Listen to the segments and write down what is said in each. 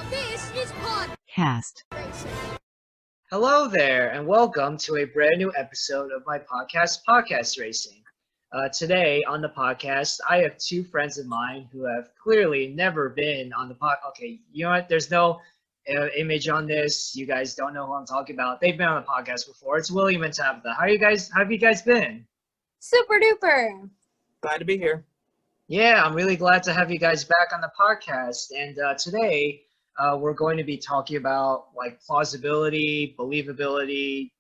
This is Cast. Hello there, and welcome to a brand new episode of my podcast, Podcast Racing. Today on the podcast, I have two friends of mine who have clearly never been on the Okay, you know what? There's no image on this. You guys don't know who I'm talking about. They've been on the podcast before. It's William and Tabitha. How have you guys been? Super duper. Glad to be here. Yeah, I'm really glad to have you guys back on the podcast. And today, we're going to be talking about like plausibility, believability,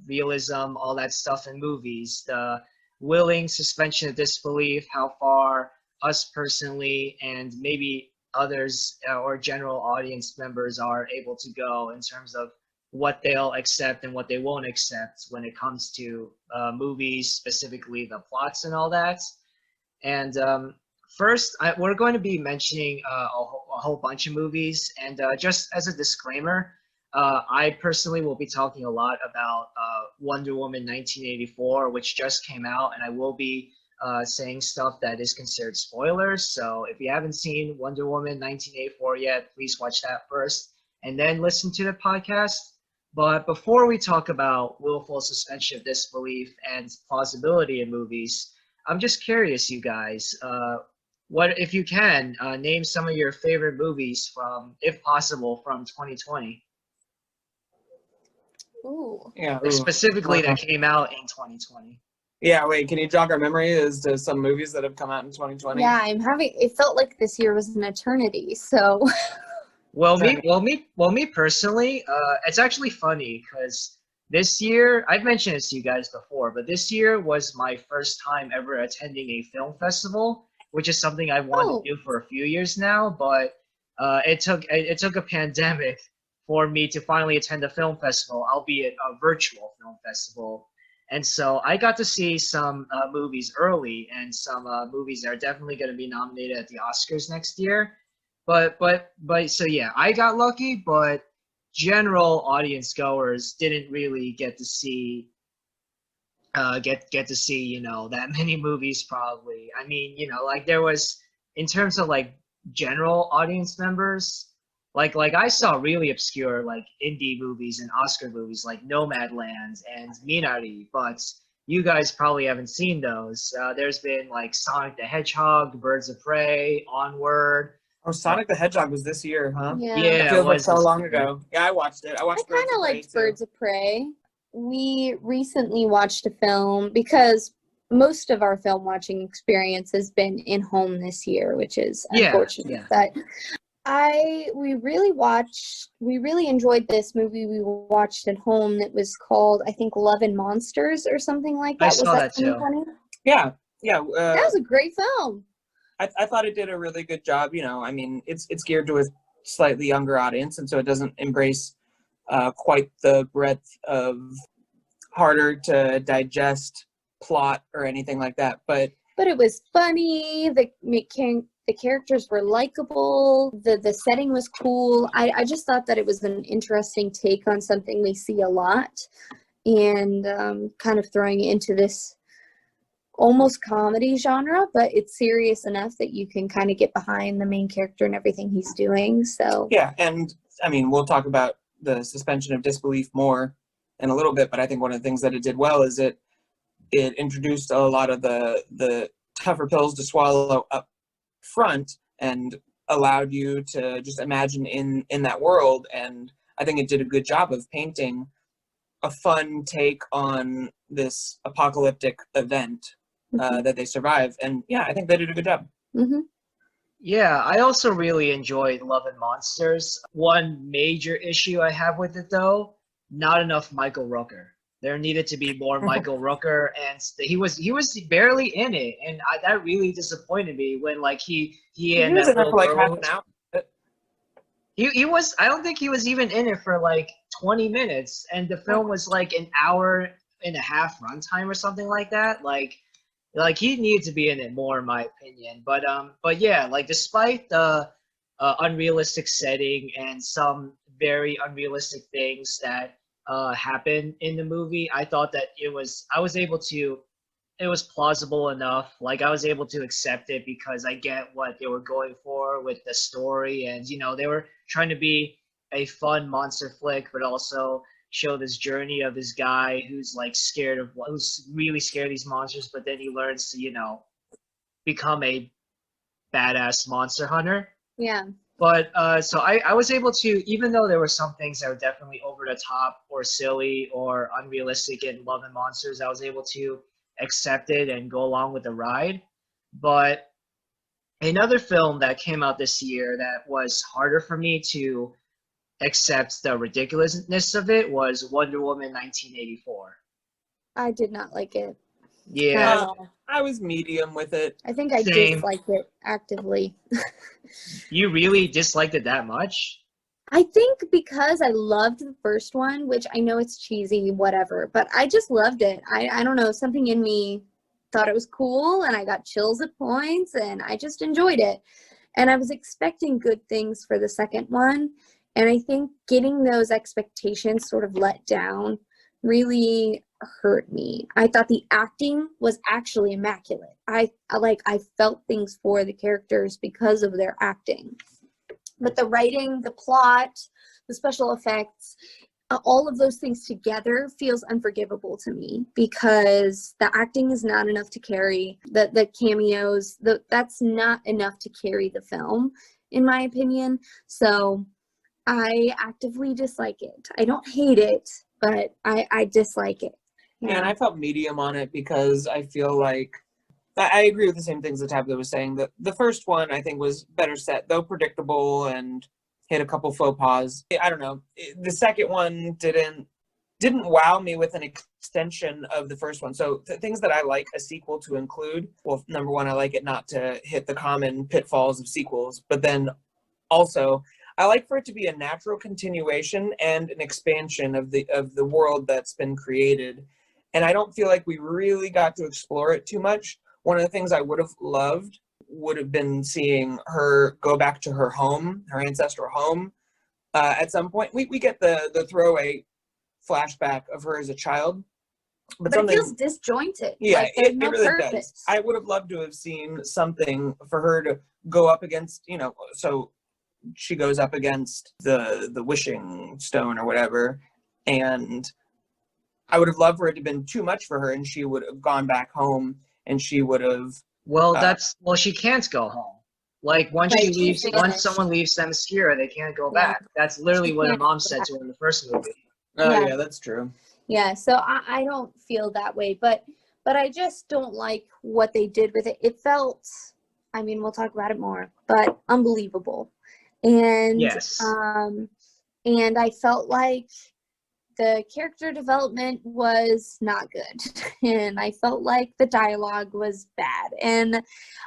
realism, all that stuff in movies. The willing suspension of disbelief, how far us personally and maybe others or general audience members are able to go in terms of what they'll accept and what they won't accept when it comes to movies, specifically the plots and all that. And first, we're going to be mentioning a whole bunch of movies. And just as a disclaimer, I personally will be talking a lot about Wonder Woman 1984, which just came out, and I will be saying stuff that is considered spoilers. So if you haven't seen Wonder Woman 1984 yet, please watch that first, and then listen to the podcast. But before we talk about willful suspension of disbelief and plausibility in movies, I'm just curious, you guys, what, if you can, name some of your favorite movies from, if possible, from 2020. Ooh. Yeah. Specifically that came out in 2020. Yeah, wait, can you jog our memory as to some movies that have come out in 2020? Yeah, it felt like this year was an eternity, so. Well, me personally, it's actually funny because this year, I've mentioned this to you guys before, but this year was my first time ever attending a film festival, which is something I've wanted to do for a few years now, but it took a pandemic for me to finally attend a film festival, albeit a virtual film festival. And so I got to see some movies early, and some movies that are definitely going to be nominated at the Oscars next year. But so yeah, I got lucky, but general audience goers didn't really get to see that many movies probably. I mean, like there was, in terms of like general audience members, like I saw really obscure like indie movies and Oscar movies like Nomadland and Minari, but you guys probably haven't seen those. There's been like Sonic the Hedgehog, Birds of Prey, Onward. Oh, Sonic the Hedgehog was this year, huh? Yeah. It feels like so long ago. Yeah, I watched it. I kind of liked Birds of Prey. We recently watched a film because most of our film watching experience has been in home this year, which is unfortunate. But we really enjoyed this movie we watched at home that was called, I think, Love and Monsters or something like that. I saw that too. Yeah. That was a great film. I thought it did a really good job. I mean, it's geared to a slightly younger audience, and so it doesn't embrace quite the breadth of harder to digest plot or anything like that. But it was funny. The characters were likable. The setting was cool. I just thought that it was an interesting take on something we see a lot, and kind of throwing it into this almost comedy genre, but it's serious enough that you can kind of get behind the main character and everything he's doing. So yeah, and I mean, we'll talk about the suspension of disbelief more in a little bit, but I think one of the things that it did well is it introduced a lot of the tougher pills to swallow up front and allowed you to just imagine in that world. And I think it did a good job of painting a fun take on this apocalyptic event that they survive. And yeah, I think they did a good job. Mm-hmm. Yeah, I also really enjoyed Love and Monsters. One major issue I have with it, though, not enough Michael Rooker. There needed to be more Michael Rooker, and he was barely in it, and that really disappointed me when like he and was that in there little for like girl. half an hour. He was. I don't think he was even in it for like 20 minutes, and the film was like an hour and a half runtime or something like that. Like he needed to be in it more, in my opinion. But yeah, like despite the unrealistic setting and some very unrealistic things that happen in the movie, I thought that I was able to it was plausible enough. Like I was able to accept it because I get what they were going for with the story, and you know they were trying to be a fun monster flick, but also show this journey of this guy who's like who's really scared of these monsters, but then he learns to, you know, become a badass monster hunter. Yeah. But so I was able to, even though there were some things that were definitely over the top or silly or unrealistic in Love and Monsters, I was able to accept it and go along with the ride. But another film that came out this year that was harder for me to accept the ridiculousness of it was Wonder Woman 1984. I did not like it. Yeah, I was medium with it. I think I Same. disliked it actively. You really disliked it that much? I think because I loved the first one, which I know it's cheesy, whatever, but I just loved it. I don't know, something in me thought it was cool, and I got chills at points, and I just enjoyed it. And I was expecting good things for the second one, and I think getting those expectations sort of let down really hurt me. I thought the acting was actually immaculate. I felt things for the characters because of their acting. But the writing, the plot, the special effects, all of those things together feels unforgivable to me because the acting is not enough to carry the cameos. That's not enough to carry the film, in my opinion. So I actively dislike it. I don't hate it, but I dislike it. Yeah, and I felt medium on it because I feel like I agree with the same things that Tabitha was saying. The first one I think was better set, though predictable and hit a couple faux pas. I don't know. The second one didn't wow me with an extension of the first one. So things that I like a sequel to include. Well, number one, I like it not to hit the common pitfalls of sequels, but then also I like for it to be a natural continuation and an expansion of the world that's been created. And I don't feel like we really got to explore it too much. One of the things I would have loved would have been seeing her go back to her home, her ancestral home. At some point, we get the throwaway flashback of her as a child, but it feels disjointed. Yeah, like it no really purpose. does. I would have loved to have seen something for her to go up against. You know, so she goes up against the wishing stone or whatever, and I would have loved for it to have been too much for her, and she would have gone back home. And she would have. Well, she can't go home. Like once Right, she leaves, she's once finished. someone leaves Themyscira, they can't go Yeah. back. That's literally She what her can't mom go said back. to her in the first movie. Oh Yeah. yeah, that's true. Yeah, so I don't feel that way, but I just don't like what they did with it. It felt, I mean, we'll talk about it more, but unbelievable. And Yes. and I felt like the character development was not good. And I felt like the dialogue was bad. And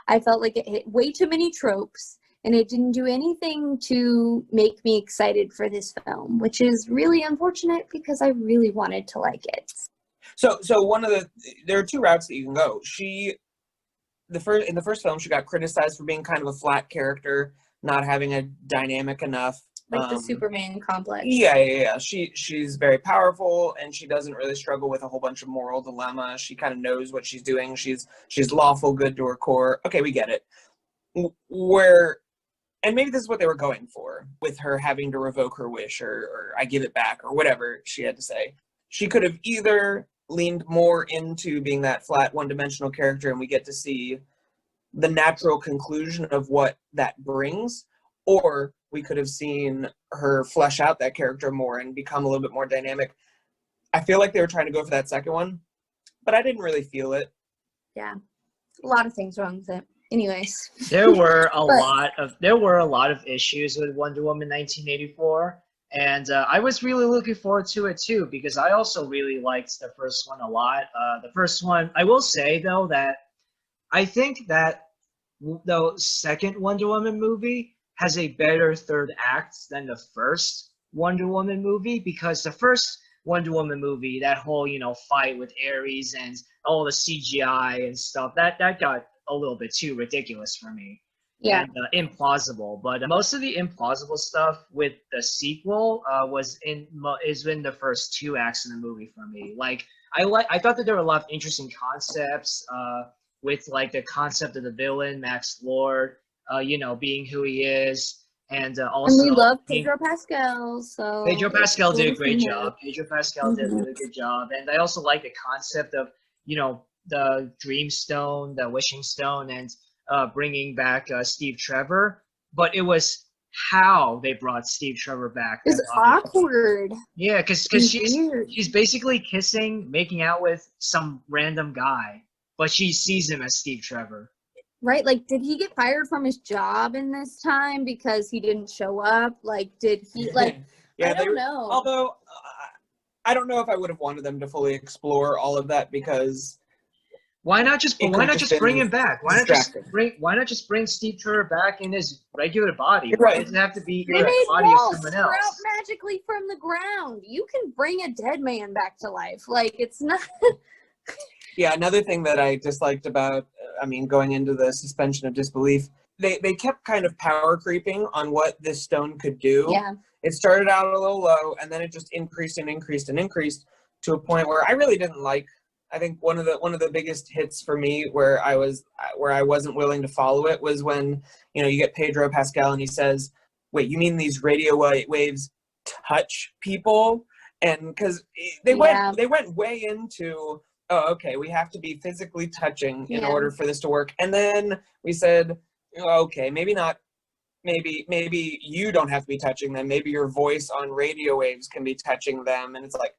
I felt like it hit way too many tropes. And it didn't do anything to make me excited for this film, which is really unfortunate because I really wanted to like it. So there are two routes that you can go. In the first film, she got criticized for being kind of a flat character, not having a dynamic enough. Like the Superman complex. Yeah. She's very powerful, and she doesn't really struggle with a whole bunch of moral dilemma. She kind of knows what she's doing. She's lawful good to her core. Okay, we get it. And maybe this is what they were going for with her having to revoke her wish or I give it back or whatever she had to say. She could have either leaned more into being that flat one-dimensional character, and we get to see the natural conclusion of what that brings, or we could have seen her flesh out that character more and become a little bit more dynamic. I feel like they were trying to go for that second one, but I didn't really feel it. Yeah, a lot of things wrong with it. Anyways, There were a lot of issues with Wonder Woman 1984, and I was really looking forward to it too because I also really liked the first one a lot. The first one, I will say though that I think that the second Wonder Woman movie has a better third act than the first Wonder Woman movie because the first Wonder Woman movie, that whole, you know, fight with Ares and all the CGI and stuff, that got a little bit too ridiculous for me. yeah, And implausible. But most of the implausible stuff with the sequel is in the first two acts of the movie for me. Like I thought that there were a lot of interesting concepts with like the concept of the villain Max Lord, you know, being who he is, and And also we love Pedro Pascal, so Pedro it's Pascal cool did a to see great him. job. Pedro Pascal did a really good job, and I also like the concept of, you know, the Dream Stone, the Wishing Stone, and bringing back Steve Trevor. But it was how they brought Steve Trevor back It's that bothered me. awkward. Yeah, because It's weird. she's basically kissing, making out with some random guy, but she sees him as Steve Trevor. Right? Like, did he get fired from his job in this time because he didn't show up? Like, did he, like, Yeah, I don't know. Although, I don't know if I would have wanted them to fully explore all of that, because Why not just bring him back? Why not just bring Steve Trevor back in his regular body? You're Why right. does it have to be in They the made body of walls someone sprout else? magically from the ground. You can bring a dead man back to life. Like, it's not. Yeah, another thing that I disliked about, I mean, going into the suspension of disbelief, they kept kind of power creeping on what this stone could do. Yeah. It started out a little low, and then it just increased and increased and increased to a point where I really didn't like. I think one of the biggest hits for me where I wasn't willing to follow it was when, you know, you get Pedro Pascal and he says, "Wait, you mean these radio waves touch people?" And because they went way into, oh, okay, we have to be physically touching in order for this to work. And then we said, okay, maybe not. Maybe you don't have to be touching them. Maybe your voice on radio waves can be touching them. And it's like,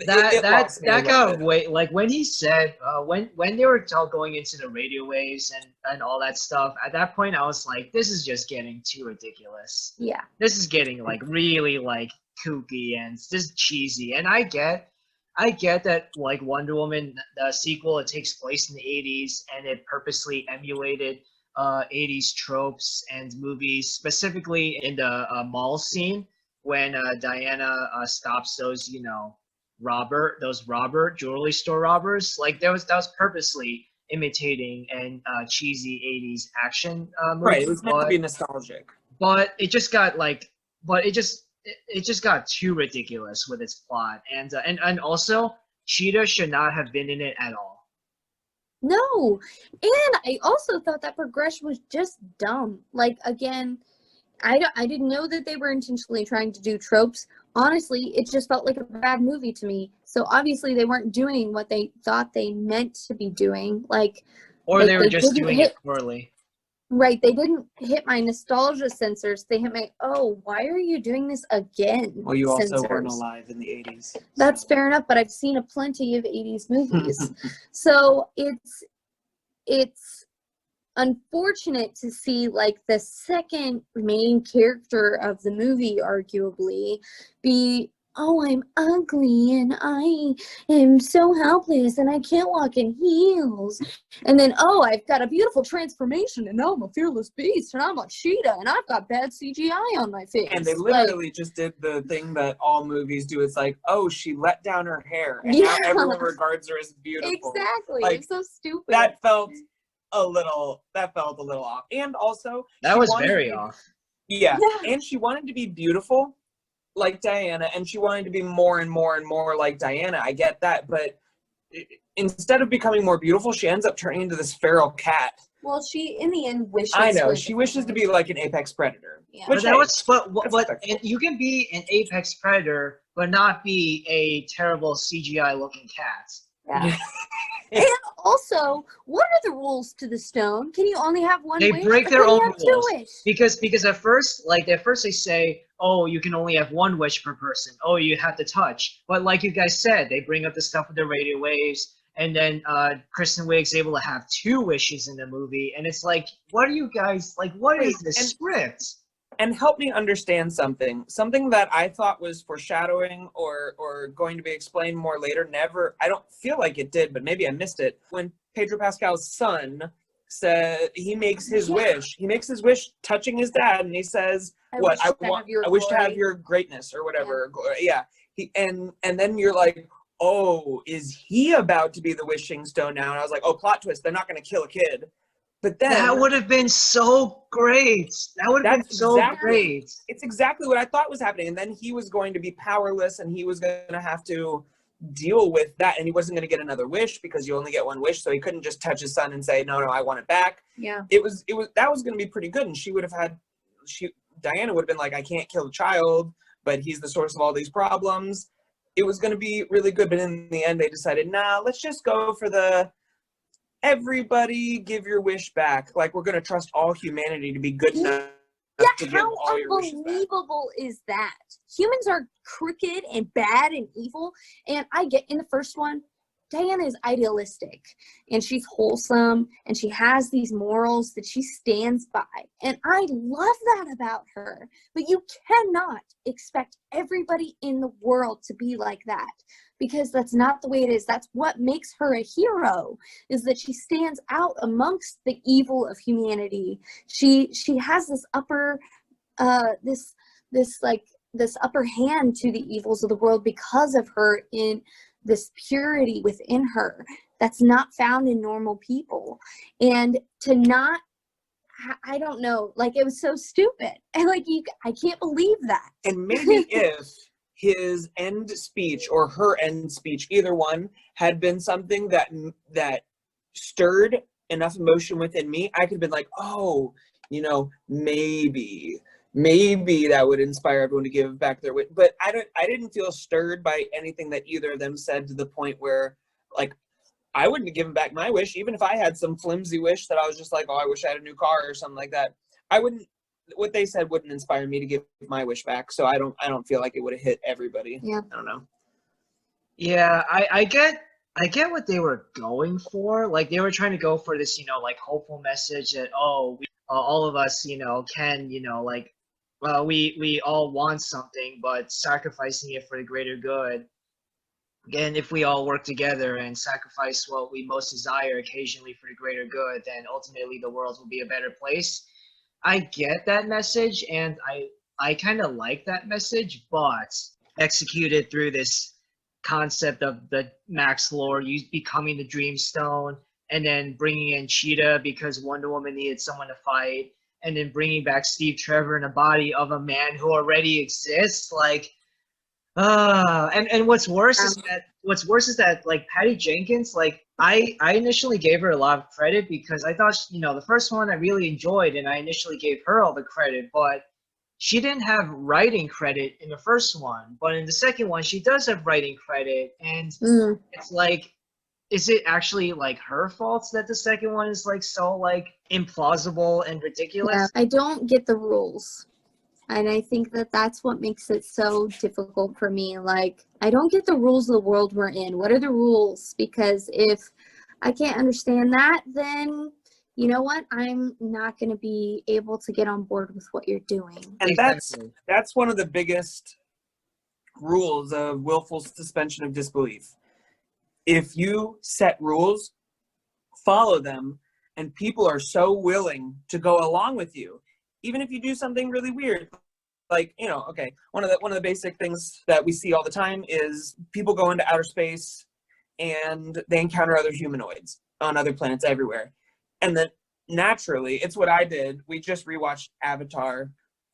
That got way, like when he said when they were all going into the radio waves and all that stuff. At that point, I was like, this is just getting too ridiculous. Yeah. This is getting like really like kooky and just cheesy. And I get that like Wonder Woman, the sequel, it takes place in the 80s and it purposely emulated 80s tropes and movies, specifically in the mall scene when Diana stops those, you know, robber jewelry store robbers. Like that was purposely imitating an cheesy 80s action movie. Right, it was meant to be nostalgic. But it just got like, it just got too ridiculous with its plot, and also Cheetah should not have been in it at all. No. And I also thought that progression was just dumb. Like, again, I didn't know that they were intentionally trying to do tropes. Honestly, it just felt like a bad movie to me. So obviously they weren't doing what they thought they meant to be doing. Like, or they were just doing it poorly. Right, they didn't hit my nostalgia sensors. They hit my, oh, why are you doing this again? Well, you also sensors. weren't alive in the 80s. That's fair enough, but I've seen a plenty of 80s movies. So it's unfortunate to see like the second main character of the movie arguably be, oh, I'm ugly and I am so helpless and I can't walk in heels. And then, oh, I've got a beautiful transformation and now I'm a fearless beast and I'm a cheetah and I've got bad CGI on my face. And they literally just did the thing that all movies do. It's like, oh, she let down her hair and now everyone regards her as beautiful. Exactly. Like, it's so stupid. That felt a little off. And also, that was very off. Yeah. And she wanted to be beautiful like Diana, and she wanted to be more and more and more like Diana. I get that, but instead of becoming more beautiful, she ends up turning into this feral cat. Well, she in the end wishes. I know she wishes to be like an apex predator. Yeah. But you can be an apex predator, but not be a terrible CGI looking cat. Yeah. And also, what are the rules to the stone? Can you only have one wish? They break their own rules. Because at first they say, oh, you can only have one wish per person. Oh, you have to touch. But like you guys said, they bring up the stuff with the radio waves, and then Kristen Wiig's able to have 2 wishes in the movie, and it's like, what are you guys like? What is this script? And help me understand something that I thought was foreshadowing or going to be explained more later. I don't feel like it did, but maybe I missed it. When Pedro Pascal's son said he makes his wish touching his dad, and he says, I wish to have your greatness or whatever. Yeah. And then you're like, oh, is he about to be the wishing stone now? And I was like, oh, plot twist, they're not going to kill a kid. But then that would have been so great. That would have been so great. It's exactly what I thought was happening. And then he was going to be powerless, and he was going to have to deal with that, and he wasn't going to get another wish because you only get one wish, so he couldn't just touch his son and say, no, I want it back. Yeah. It was that was going to be pretty good, and Diana would have been like, I can't kill a child, but he's the source of all these problems. It was going to be really good, but in the end they decided, nah, let's just go for the everybody give your wish back. Like, we're going to trust all humanity to be good enough to give How all your wishes back. unbelievable is that? Humans are crooked and bad and evil. And I get in the first one, Diana is idealistic and she's wholesome and she has these morals that she stands by. And I love that about her. But you cannot expect everybody in the world to be like that, because that's not the way it is. That's what makes her a hero, is that she stands out amongst the evil of humanity. She has this upper this upper hand to the evils of the world because of her, in this purity within her that's not found in normal people. And to not, I don't know, like, it was so stupid. And like, I can't believe that. And maybe if his end speech or her end speech, either one, had been something that stirred enough emotion within me, I could have been like, oh, maybe that would inspire everyone to give back their wish. But I didn't feel stirred by anything that either of them said, to the point where, like, I wouldn't have given back my wish, even if I had some flimsy wish that I was just like, oh, I wish I had a new car or something like that. What they said wouldn't inspire me to give my wish back. So I don't feel like it would have hit everybody. Yeah. I don't know. Yeah, I get what they were going for. Like, they were trying to go for this, like, hopeful message that, all of us, can, like, well, we all want something, but sacrificing it for the greater good. And if we all work together and sacrifice what we most desire occasionally for the greater good, then ultimately the world will be a better place. I get that message, and I kind of like that message, but executed through this concept of the Max lore, you becoming the Dreamstone, and then bringing in Cheetah because Wonder Woman needed someone to fight, and then bringing back Steve Trevor in the body of a man who already exists. Like, and what's worse is that like, Patty Jenkins, like, I initially gave her a lot of credit because I thought, the first one I really enjoyed, and I initially gave her all the credit, but she didn't have writing credit in the first one. But in the second one, she does have writing credit, and it's like, is it actually like her fault that the second one is like so like implausible and ridiculous? Yeah, I don't get the rules. And I think that that's what makes it so difficult for me. Like, I don't get the rules of the world we're in. What are the rules? Because if I can't understand that, then you know what? I'm not going to be able to get on board with what you're doing. And Exactly. that's one of the biggest rules of willful suspension of disbelief. If you set rules, follow them, and people are so willing to go along with you, even if you do something really weird. Like, okay, one of the basic things that we see all the time is people go into outer space and they encounter other humanoids on other planets everywhere. And then naturally, it's what I did. We just rewatched Avatar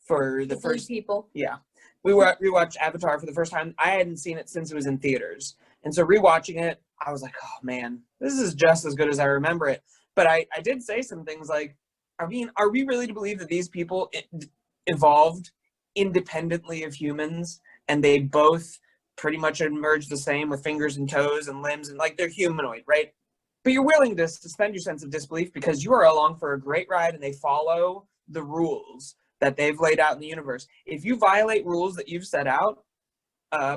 for the first people. Yeah. We rewatched Avatar for the first time. I hadn't seen it since it was in theaters. And so rewatching it, I was like, oh man, this is just as good as I remember it. But I did say some things like, are we really to believe that these people evolved independently of humans, and they both pretty much emerged the same with fingers and toes and limbs, and like, they're humanoid, right? But you're willing to suspend your sense of disbelief because you are along for a great ride and they follow the rules that they've laid out in the universe. If you violate rules that you've set out,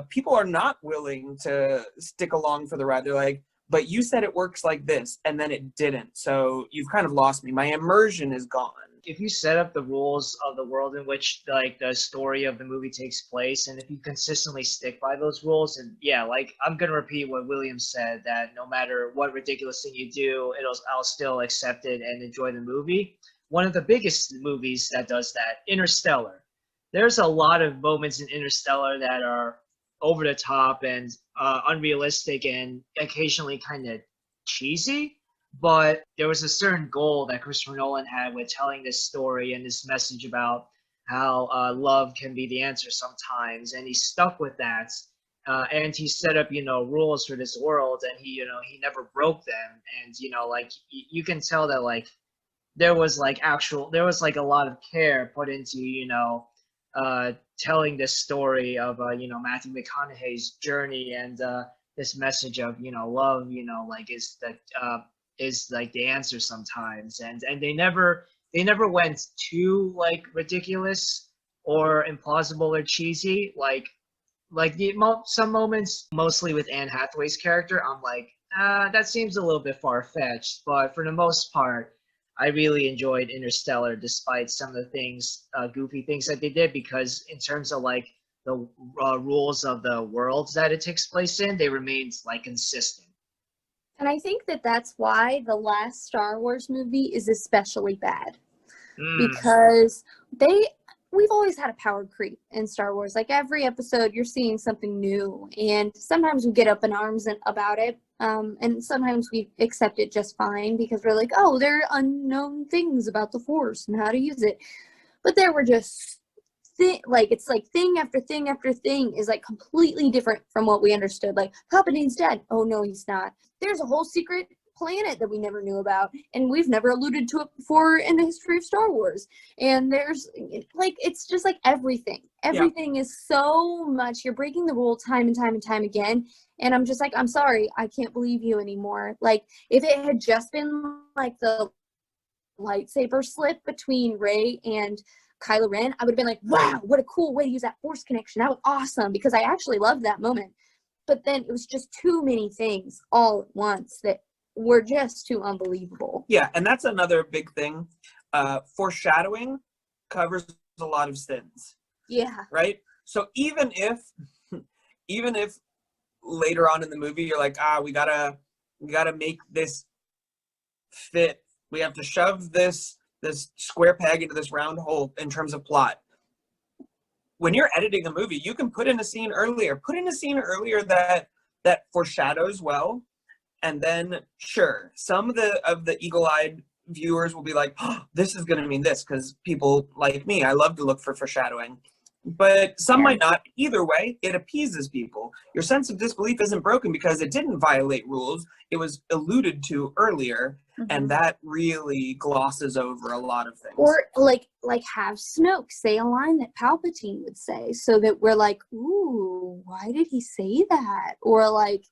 people are not willing to stick along for the ride. They're like, but you said it works like this, and then it didn't. So you've kind of lost me. My immersion is gone. If you set up the rules of the world in which like the story of the movie takes place, and if you consistently stick by those rules, and yeah, like, I'm gonna repeat what William said, that no matter what ridiculous thing you do, I'll still accept it and enjoy the movie. One of the biggest movies that does that, Interstellar. There's a lot of moments in Interstellar that are over the top and unrealistic and occasionally kind of cheesy, but there was a certain goal that Christopher Nolan had with telling this story and this message about how love can be the answer sometimes, and he stuck with that. and he set up, rules for this world, and he never broke them. And like you can tell that like there was like a lot of care put into telling this story of Matthew McConaughey's journey, and this message of love, like is like the answer sometimes. And they never went too like ridiculous or implausible or cheesy. Like some moments, mostly with Anne Hathaway's character, I'm like, that seems a little bit far-fetched. But for the most part, I really enjoyed Interstellar, despite some of the things, goofy things that they did, because in terms of like the rules of the worlds that it takes place in, they remained like consistent. And I think that that's why the last Star Wars movie is especially bad. Because we've always had a power creep in Star Wars. Like every episode, you're seeing something new, and sometimes we get up in arms about it, and sometimes we accept it just fine because we're like, oh, there are unknown things about the Force and how to use it. But there were just it's like thing after thing after thing is like completely different from what we understood. Like Palpatine's dead. Oh no, he's not. There's a whole secret planet that we never knew about, and we've never alluded to it before in the history of Star Wars. And there's like, it's just like everything is so much, you're breaking the rule time and time and time again, and I'm just like, I'm sorry, I can't believe you anymore. Like if it had just been like the lightsaber slip between Rey and Kylo Ren, I would have been like, wow, what a cool way to use that Force connection, that was awesome, because I actually loved that moment. But then it was just too many things all at once that were just too unbelievable. Yeah, and that's another big thing. Foreshadowing covers a lot of sins. Yeah. Right? So even if later on in the movie you're like, we gotta make this fit. We have to shove this square peg into this round hole in terms of plot. When you're editing a movie, you can put in a scene earlier. Put in a scene earlier that foreshadows well. And then, sure, some of the eagle-eyed viewers will be like, oh, this is going to mean this, because people like me, I love to look for foreshadowing. But some might not. Either way, it appeases people. Your sense of disbelief isn't broken because it didn't violate rules. It was alluded to earlier, and that really glosses over a lot of things. Or like have Snoke say a line that Palpatine would say, so that we're like, ooh, why did he say that? Or like,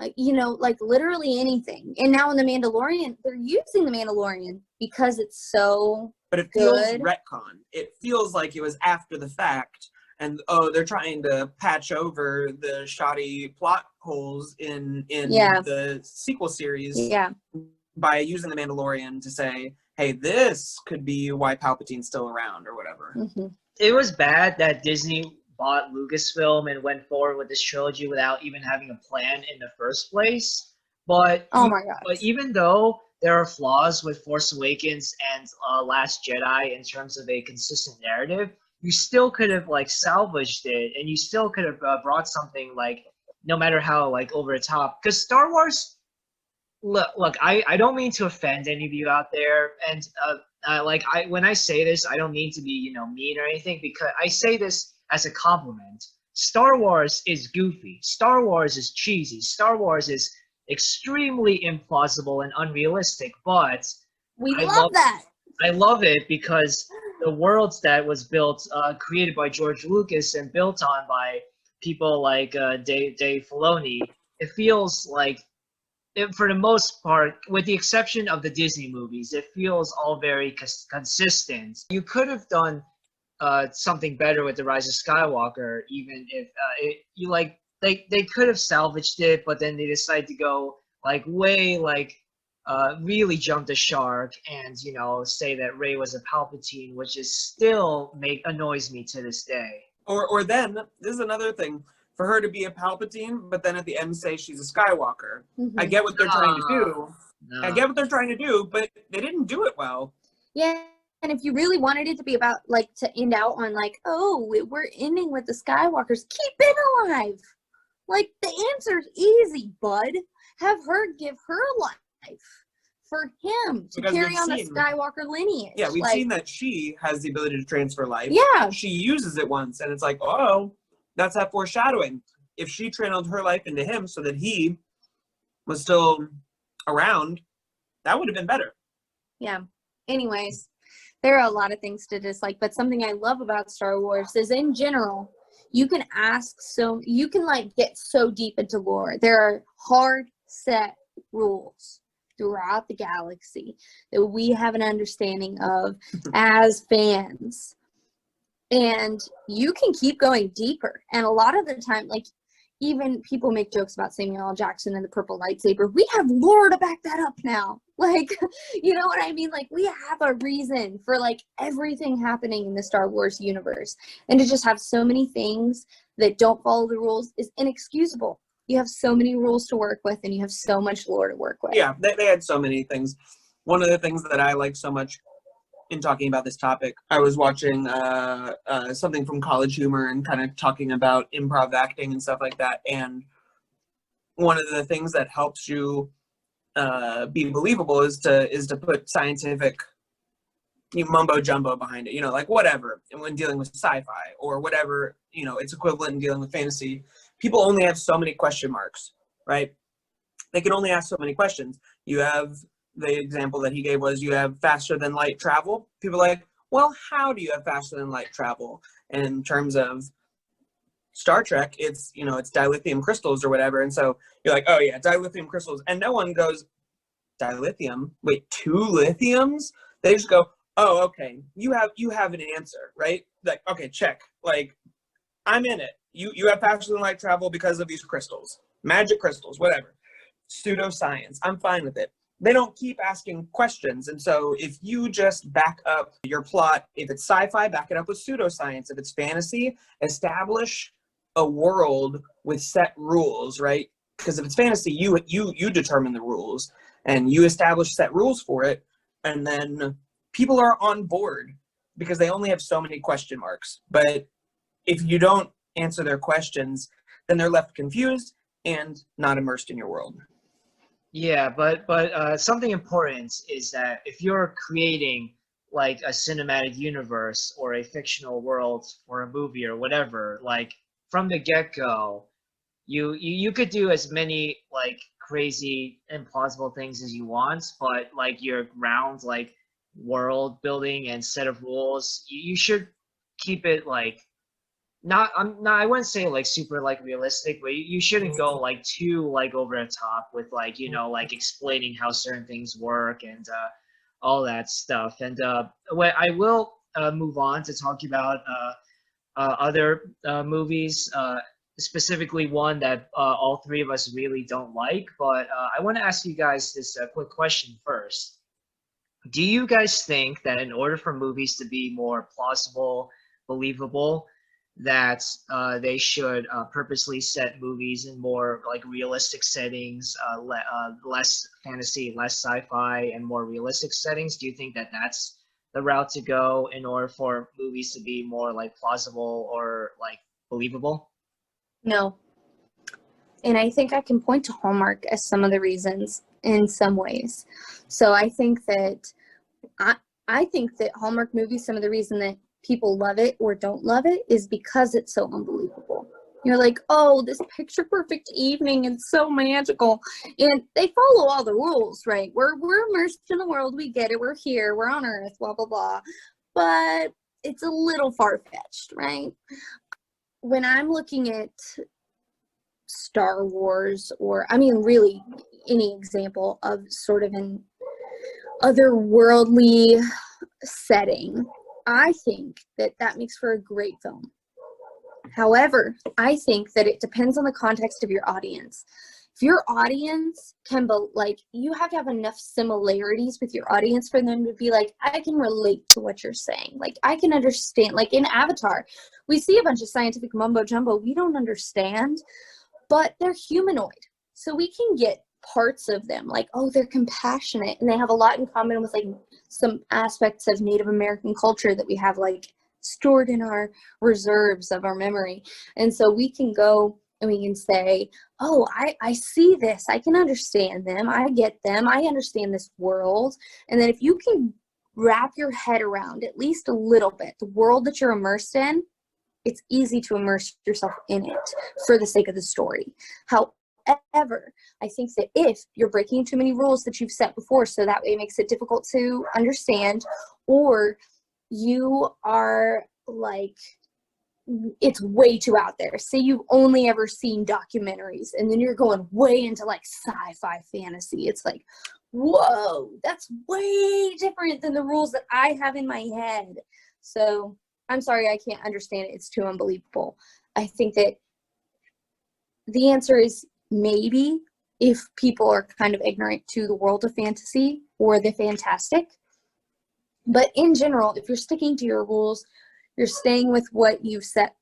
like literally anything. And now in The Mandalorian, they're using The Mandalorian because it's so But it feels retcon. It feels like it was after the fact, and they're trying to patch over the shoddy plot holes in the sequel series by using The Mandalorian to say, hey, this could be why Palpatine's still around or whatever. It was bad that Disney bought Lucasfilm and went forward with this trilogy without even having a plan in the first place. But oh my god! But even though there are flaws with Force Awakens and Last Jedi in terms of a consistent narrative, you still could have like salvaged it, and you still could have brought something like, no matter how like over the top. Because Star Wars, look, I don't mean to offend any of you out there, and when I say this, I don't mean to be mean or anything, because I say this as a compliment. Star Wars is goofy. Star Wars is cheesy. Star Wars is extremely implausible and unrealistic, but I love that. I love it because the worlds that was built, created by George Lucas and built on by people like Dave Filoni, it feels like, for the most part, with the exception of the Disney movies, it feels all very consistent. You could have done something better with The Rise of Skywalker, even if they could have salvaged it, but then they decided to go really jump the shark and say that Rey was a Palpatine, which is still annoys me to this day. Or then this is another thing, for her to be a Palpatine, but then at the end say she's a Skywalker. I get what they're trying to do. No. I get what they're trying to do, but they didn't do it well. Yeah. And if you really wanted it to be about, to end out on, we're ending with the Skywalkers, keep Ben alive. The answer's easy, bud. Have her give her life for him to carry on the Skywalker lineage. Yeah, we've seen that she has the ability to transfer life. Yeah. She uses it once, and it's like, oh, that's that foreshadowing. if she channeled her life into him so that he was still around, that would have been better. Yeah. Anyways, there are a lot of things to dislike, but something I love about Star Wars is in general, you can like get so deep into lore. There are hard set rules throughout the galaxy that we have an understanding of as fans. And you can keep going deeper. And a lot of the time, like, even people make jokes about Samuel L. Jackson and the purple lightsaber. We have lore to back that up now. Like, you know what I mean? Like, we have a reason for, like, everything happening in the Star Wars universe. And to just have so many things that don't follow the rules is inexcusable. You have so many rules to work with, and you have so much lore to work with. Yeah, they had so many things. One of the things that I like so much in talking about this topic, I was watching something from College Humor and kind of talking about improv acting and stuff like that. And one of the things that helps you be believable is to put scientific mumbo jumbo behind it, like whatever. And when dealing with sci-fi or whatever, it's equivalent in dealing with fantasy, people only have so many question marks, right? They can only ask so many questions. You have the example that he gave was you have faster than light travel. People are like, well, how do you have faster than light travel? And in terms of Star Trek, it's dilithium crystals or whatever. And so you're like, oh yeah, dilithium crystals. And no one goes, dilithium? Wait, 2 lithiums? They just go, oh, okay, you have an answer, right? Like, okay, check. Like, I'm in it. You have faster than light travel because of these crystals. Magic crystals, whatever. Pseudoscience. I'm fine with it. They don't keep asking questions. And so if you just back up your plot, if it's sci-fi, back it up with pseudoscience. If it's fantasy, establish a world with set rules, right? Because if it's fantasy, you determine the rules and you establish set rules for it. And then people are on board because they only have so many question marks. But if you don't answer their questions, then they're left confused and not immersed in your world. Yeah, but something important is that if you're creating like a cinematic universe or a fictional world for a movie or whatever, like from the get-go, you could do as many like crazy implausible things as you want, but like your ground like world building and set of rules, you should keep it like I wouldn't say like super like realistic, but you shouldn't go like too like over the top with like like explaining how certain things work and all that stuff. And I will move on to talk about other movies, specifically one that all 3 of us really don't like. But I want to ask you guys this quick question first. Do you guys think that in order for movies to be more plausible, believable, that they should purposely set movies in more like realistic settings, less fantasy, less sci-fi, and more realistic settings? Do you think that that's the route to go in order for movies to be more like plausible or like believable? No. And I think I can point to Hallmark as some of the reasons in some ways. So I think that I think that Hallmark movies, some of the reason that people love it or don't love it is because it's so unbelievable. You're like, oh, this picture perfect evening, it's so magical. And they follow all the rules, right? We're immersed in the world, we get it, we're here, we're on Earth, blah, blah, blah. But it's a little far-fetched, right? When I'm looking at Star Wars, or I mean really any example of sort of an otherworldly setting, I think that makes for a great film. However, I think that it depends on the context of your audience. If your audience can you have to have enough similarities with your audience for them to be like, I can relate to what you're saying. Like, I can understand. Like in Avatar, we see a bunch of scientific mumbo jumbo we don't understand, but they're humanoid. So we can get parts of them, like, oh, they're compassionate and they have a lot in common with like some aspects of Native American culture that we have like stored in our reserves of our memory. And so we can go and we can say, oh, I see this, I can understand them, I get them, I understand this world. And then if you can wrap your head around at least a little bit the world that you're immersed in, it's easy to immerse yourself in it for the sake of the story. However, I think that if you're breaking too many rules that you've set before, so that way it makes it difficult to understand, or you are like, it's way too out there. Say you've only ever seen documentaries and then you're going way into like sci-fi fantasy. It's like, whoa, that's way different than the rules that I have in my head. So I'm sorry, I can't understand it. It's too unbelievable. I think that the answer is maybe if people are kind of ignorant to the world of fantasy or the fantastic. But in general, if you're sticking to your rules, you're staying with what you've set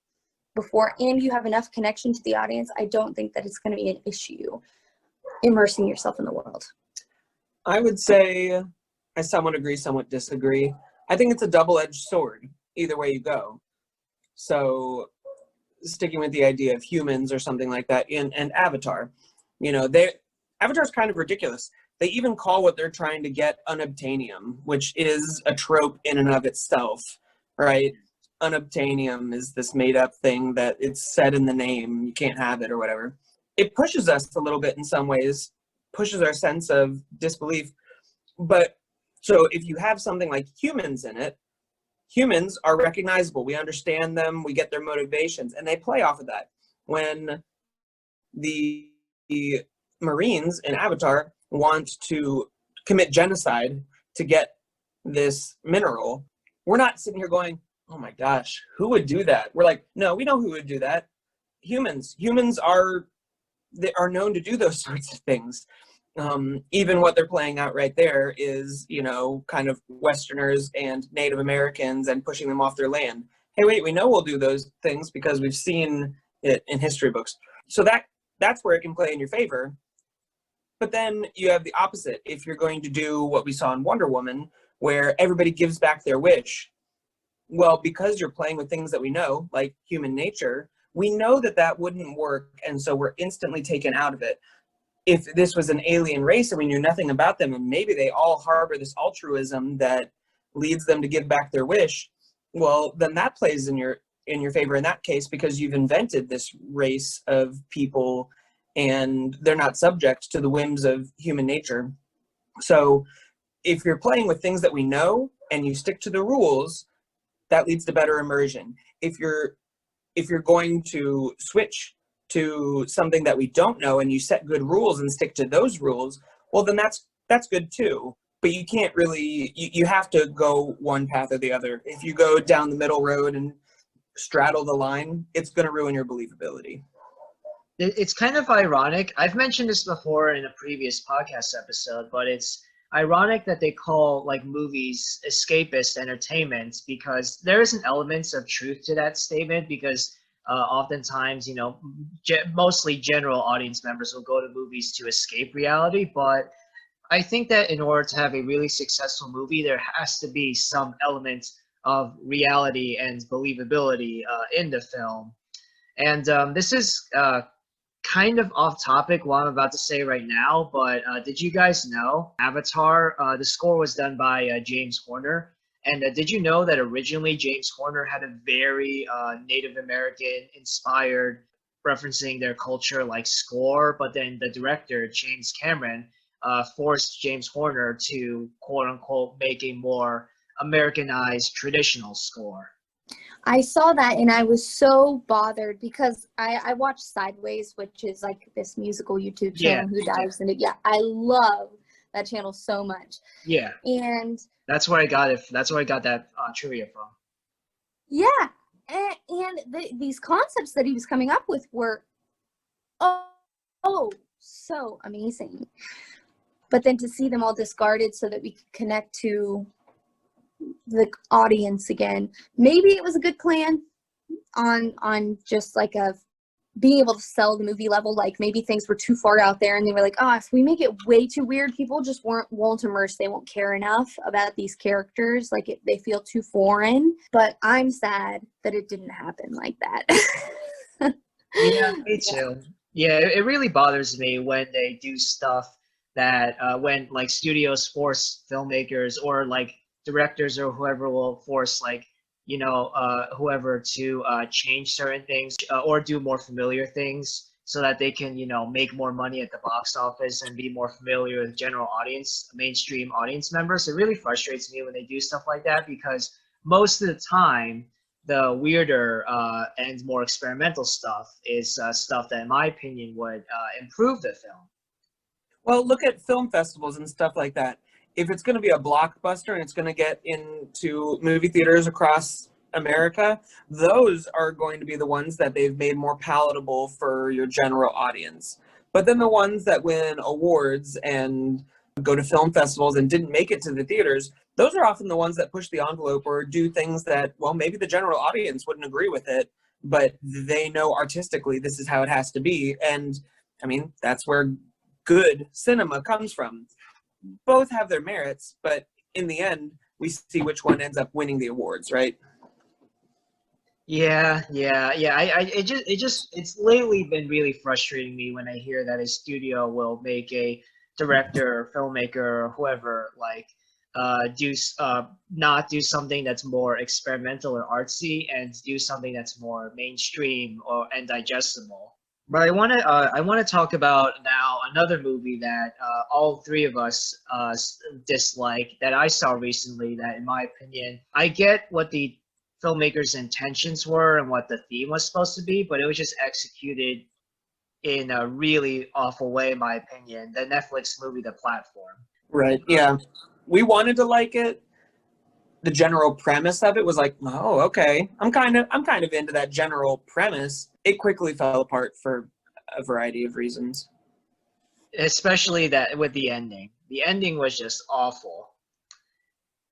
before, and you have enough connection to the audience, I don't think that it's going to be an issue immersing yourself in the world. I would say I somewhat agree, somewhat disagree. I think it's a double-edged sword, either way you go. So sticking with the idea of humans or something like that and Avatar, you know, Avatar's kind of ridiculous. They even call what they're trying to get unobtainium, which is a trope in and of itself, right? Unobtainium is this made-up thing that it's said in the name, you can't have it or whatever. It pushes us a little bit in some ways, pushes our sense of disbelief. But so if you have something like humans in it, humans are recognizable. We understand them, we get their motivations, and they play off of that. When the Marines in Avatar want to commit genocide to get this mineral, we're not sitting here going, oh my gosh, who would do that? We're like, no, we know who would do that. Humans are known to do those sorts of things. Even what they're playing out right there is, you know, kind of Westerners and Native Americans and pushing them off their land. Hey, wait, we know we'll do those things because we've seen it in history books. So that's where it can play in your favor. But then you have the opposite. If you're going to do what we saw in Wonder Woman, where everybody gives back their wish, well, because you're playing with things that we know, like human nature, we know that that wouldn't work, and so we're instantly taken out of it. If this was an alien race and we knew nothing about them, and maybe they all harbor this altruism that leads them to give back their wish, well, then that plays in your favor in that case, because you've invented this race of people and they're not subject to the whims of human nature. So if you're playing with things that we know and you stick to the rules, that leads to better immersion. If you're going to switch to something that we don't know and you set good rules and stick to those rules, well, then that's good too. But you can't really, you have to go one path or the other. If you go down the middle road and straddle the line, it's going to ruin your believability. It's kind of ironic. I've mentioned this before in a previous podcast episode, but it's ironic that they call like movies escapist entertainment, because there is an element of truth to that statement, because oftentimes, you know, mostly general audience members will go to movies to escape reality. But I think that in order to have a really successful movie, there has to be some element of reality and believability in the film. And this is kind of off topic what I'm about to say right now, but did you guys know Avatar, the score was done by James Horner? And did you know that originally James Horner had a very Native American inspired, referencing their culture, like score, but then the director, James Cameron, forced James Horner to quote unquote make a more Americanized traditional score? I saw that and I was so bothered because I watched Sideways, which is like this musical YouTube channel who dives into, I love that channel so much. Yeah. And that's where I got it. That's where I got that trivia from. Yeah. And these concepts that he was coming up with were, so amazing. But then to see them all discarded so that we could connect to the audience again, maybe it was a good plan on just like a being able to sell the movie level. Like maybe things were too far out there and they were like, oh, if we make it way too weird, people just won't immerse. They won't care enough about these characters. Like they feel too foreign. But I'm sad that it didn't happen like that. Yeah, me too. Yeah, it really bothers me when they do stuff that when like studios force filmmakers or like directors or whoever will force like whoever to change certain things or do more familiar things so that they can, make more money at the box office and be more familiar with general audience, mainstream audience members. It really frustrates me when they do stuff like that because most of the time, the weirder and more experimental stuff is stuff that, in my opinion, would improve the film. Well, look at film festivals and stuff like that. If it's going to be a blockbuster and it's going to get into movie theaters across America, those are going to be the ones that they've made more palatable for your general audience. But then the ones that win awards and go to film festivals and didn't make it to the theaters, those are often the ones that push the envelope or do things that, well, maybe the general audience wouldn't agree with it, but they know artistically this is how it has to be. And I mean, that's where good cinema comes from. Both have their merits, but in the end, we see which one ends up winning the awards, right? Yeah. It's lately been really frustrating me when I hear that a studio will make a director, filmmaker, or whoever not do something that's more experimental or artsy and do something that's more mainstream and digestible. But I want to talk about now another movie that all three of us dislike that I saw recently. That, in my opinion, I get what the filmmaker's intentions were and what the theme was supposed to be, but it was just executed in a really awful way, in my opinion. The Netflix movie, The Platform. Right. Yeah. We wanted to like it. The general premise of it was like, oh, okay. I'm kind of into that general premise. It quickly fell apart for a variety of reasons. Especially that with the ending. The ending was just awful.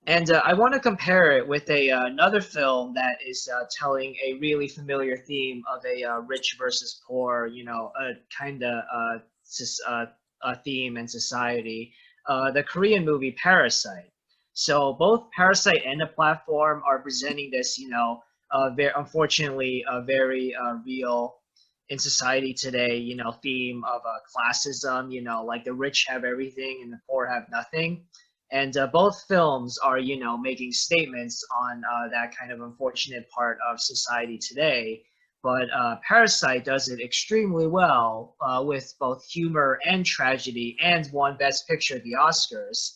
And I want to compare it with another film that is telling a really familiar theme of a rich versus poor, a kind of a theme in society. The Korean movie Parasite. So both Parasite and The Platform are presenting this, unfortunately, very real in society today, theme of classism, like the rich have everything and the poor have nothing. And both films are, making statements on that kind of unfortunate part of society today. But Parasite does it extremely well with both humor and tragedy and won Best Picture at the Oscars.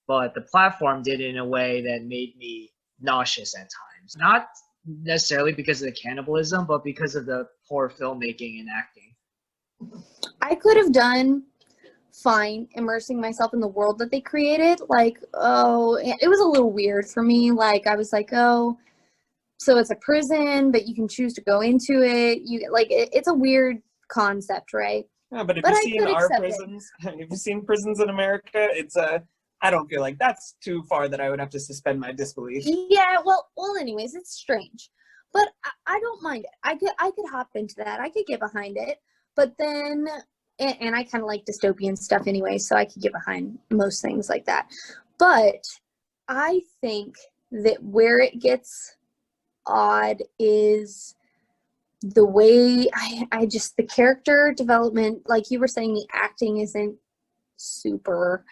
But The Platform did it in a way that made me nauseous at times. Not necessarily because of the cannibalism, but because of the poor filmmaking and acting. I could have done fine immersing myself in the world that they created. It was a little weird for me. I was like, oh, so it's a prison, but you can choose to go into it. It's a weird concept, right? Yeah, but if you've seen our prisons, if you've seen prisons in America, I don't feel like that's too far that I would have to suspend my disbelief. Yeah, well, anyways, it's strange, but I don't mind it. I could hop into that. I could get behind it, but then, and I kind of like dystopian stuff anyway, so I could get behind most things like that. But I think that where it gets odd is the way the character development, like you were saying, the acting isn't super.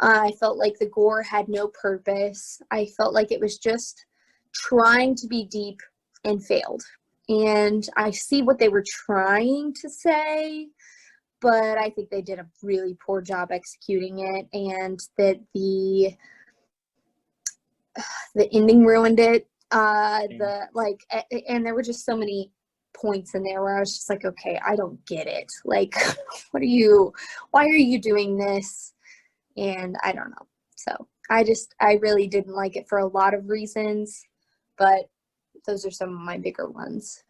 I felt like the gore had no purpose. I felt like it was just trying to be deep and failed. And I see what they were trying to say, but I think they did a really poor job executing it, and that the ending ruined it. And there were just so many points in there where I was just like, okay, I don't get it. Like, why are you doing this? And I don't know. So I really didn't like it for a lot of reasons, but those are some of my bigger ones.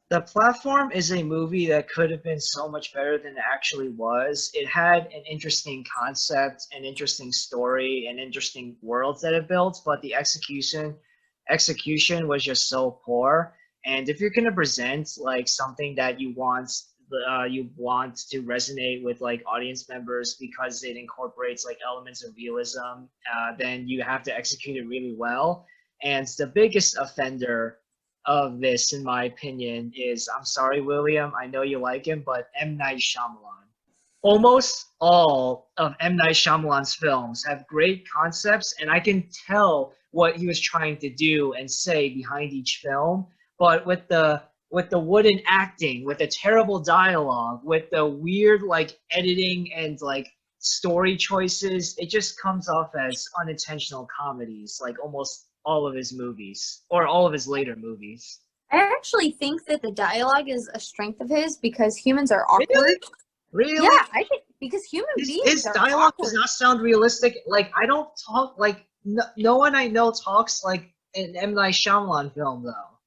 The Platform is a movie that could have been so much better than it actually was. It had an interesting concept, an interesting story, and interesting worlds that it built, but the execution was just so poor. And if you're going to present like something that you want to resonate with like audience members because it incorporates like elements of realism, then you have to execute it really well. And the biggest offender of this, in my opinion, is, I'm sorry, William, I know you like him, but M. Night Shyamalan. Almost all of M. Night Shyamalan's films have great concepts, and I can tell what he was trying to do and say behind each film. But with the wooden acting, with the terrible dialogue, with the weird like editing and like story choices, it just comes off as unintentional comedies, like almost all of his movies or all of his later movies. I actually think that the dialogue is a strength of his because humans are awkward. Really? Really? Yeah, I think because human beings His are dialogue awkward. does not sound realistic. Like I don't talk like no one I know talks like an M. Night Shyamalan film though.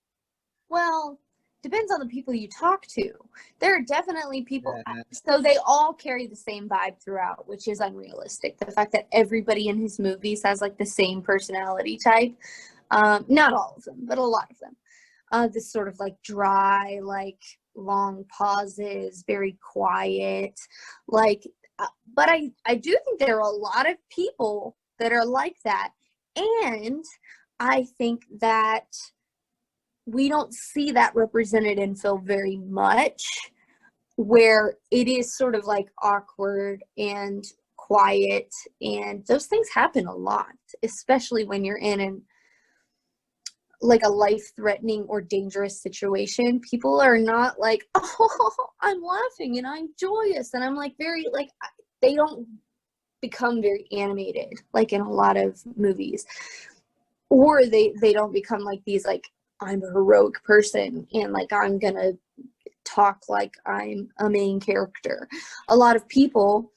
Well, depends on the people you talk to. There are definitely people, Yeah. so they all carry the same vibe throughout, which is unrealistic. The fact that everybody in his movies has like the same personality type. Not all of them, but a lot of them. This sort of like dry, like long pauses, very quiet, like. But I do think there are a lot of people that are like that, and I think that we don't see that represented in film very much, where it is sort of like awkward and quiet, and those things happen a lot, especially when you're in an like a life-threatening or dangerous situation. People are not like, oh, I'm laughing and I'm joyous, and I'm like very like, they don't become very animated like in a lot of movies, or they don't become like these like, I'm a heroic person and like I'm gonna talk like I'm a main character. A lot of people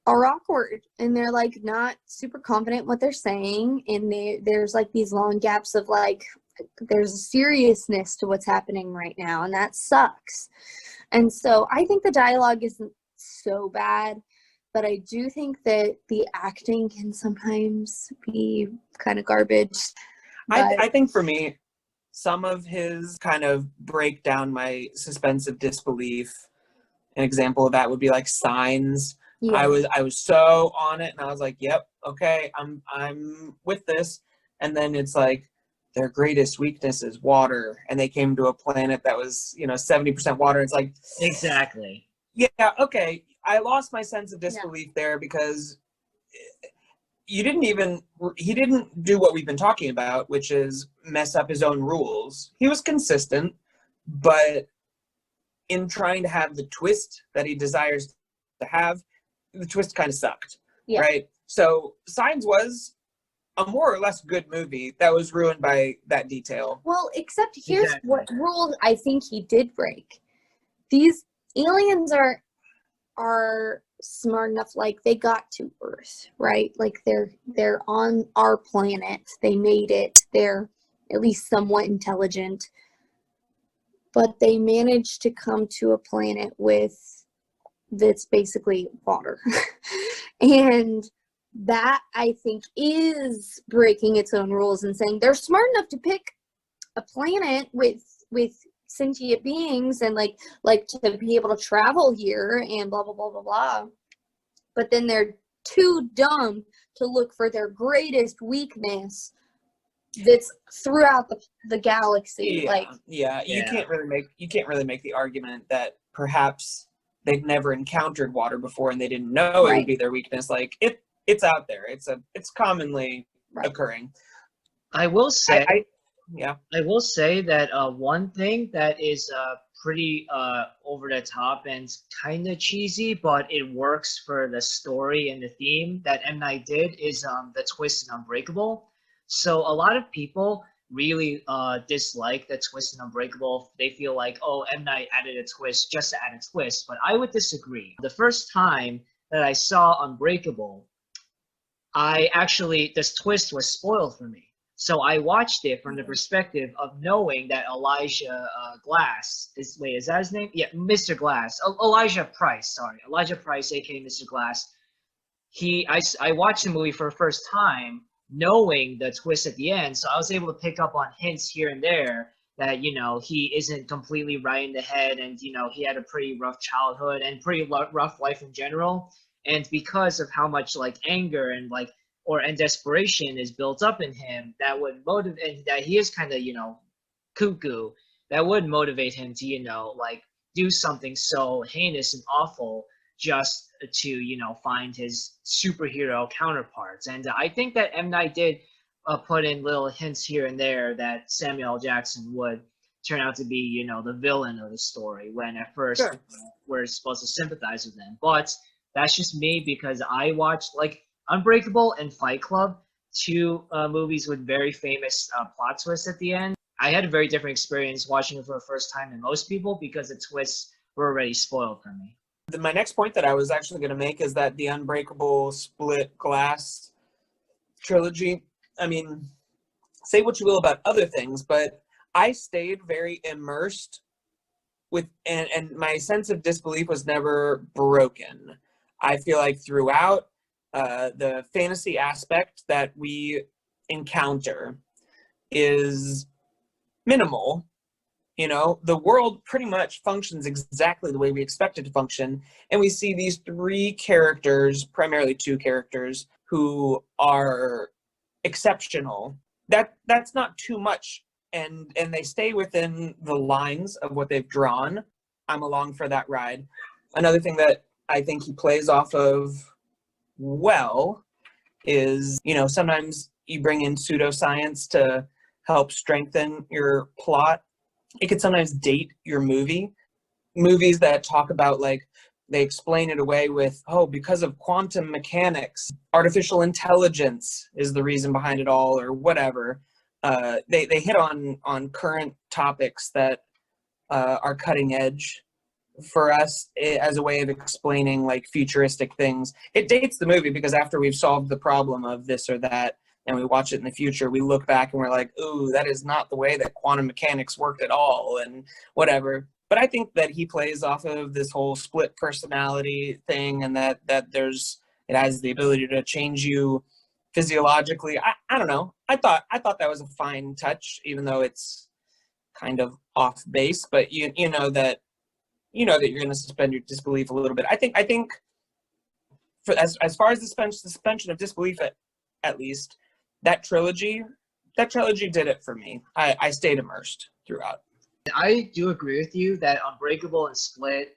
are awkward and they're like not super confident in what they're saying, and there's like these long gaps of like, there's a seriousness to what's happening right now, and that sucks. And so I think the dialogue isn't so bad, but I do think that the acting can sometimes be kind of garbage. I think for me, some of his kind of break down my suspense of disbelief. An example of that would be like Signs. Yeah. I was so on it, and I was like, "Yep, okay, I'm with this." And then it's like their greatest weakness is water, and they came to a planet that was 70% water. It's like Exactly. yeah, okay. I lost my sense of disbelief there because he didn't do what we've been talking about, which is mess up his own rules. He was consistent, but in trying to have the twist that he desires to have, the twist kind of sucked, right? So Signs was a more or less good movie that was ruined by that detail. Well, except here's what rule I think he did break. These aliens are smart enough, like they got to Earth, right? Like they're on our planet. They made it. They're at least somewhat intelligent. But they managed to come to a planet that's basically water. And that, I think, is breaking its own rules and saying they're smart enough to pick a planet with sentient beings and like to be able to travel here and blah blah blah blah blah, but then they're too dumb to look for their greatest weakness that's throughout the galaxy. You can't really make the argument that perhaps they've never encountered water before and they didn't know it would be their weakness. Like it's out there. It's commonly occurring. I will say I will say that one thing that is pretty over the top and kind of cheesy, but it works for the story and the theme that M. Night did is the twist in Unbreakable. So a lot of people really dislike the twist in Unbreakable. They feel like, oh, M. Night added a twist just to add a twist, but I would disagree. The first time that I saw Unbreakable, this twist was spoiled for me. So I watched it from the perspective of knowing that Elijah Glass is that his name? Yeah, Mr. Glass. Elijah Price, aka Mr. Glass. I watched the movie for the first time, knowing the twist at the end, so I was able to pick up on hints here and there that he isn't completely right in the head, and he had a pretty rough childhood and pretty rough life in general, and because of how much like anger and and desperation is built up in him, that would motivate, and that he is kind of cuckoo, that would motivate him to do something so heinous and awful just to find his superhero counterparts. And I think that M. Night did put in little hints here and there that Samuel L. Jackson would turn out to be, you know, the villain of the story when at first Sure. we're supposed to sympathize with him. But that's just me because I watched like Unbreakable and Fight Club, two movies with very famous plot twists at the end. I had a very different experience watching it for the first time than most people because the twists were already spoiled for me. My next point that I was actually going to make is that the Unbreakable, Split, Glass trilogy, I mean, say what you will about other things, but I stayed very immersed with, and my sense of disbelief was never broken. I feel like throughout the fantasy aspect that we encounter is minimal. You know, the world pretty much functions exactly the way we expect it to function. And we see these three characters, primarily two characters, who are exceptional. That's not too much. And they stay within the lines of what they've drawn. I'm along for that ride. Another thing that I think he plays off of well is, you know, sometimes you bring in pseudoscience to help strengthen your plot. It could sometimes date your movie. Movies that talk about, like, they explain it away with, oh, because of quantum mechanics, artificial intelligence is the reason behind it all, or whatever. They hit on current topics that are cutting edge for us as a way of explaining like futuristic things. It dates the movie because after we've solved the problem of this or that and we watch it in the future, we look back and we're like, ooh, that is not the way that quantum mechanics worked at all, and whatever. But I think that he plays off of this whole split personality thing, and that it has the ability to change you physiologically. I don't know. I thought that was a fine touch, even though it's kind of off base. But you know that you're going to suspend your disbelief a little bit. I think for as far as the suspension of disbelief, at least that trilogy did it for me. I stayed immersed throughout. I do agree with you that Unbreakable and Split,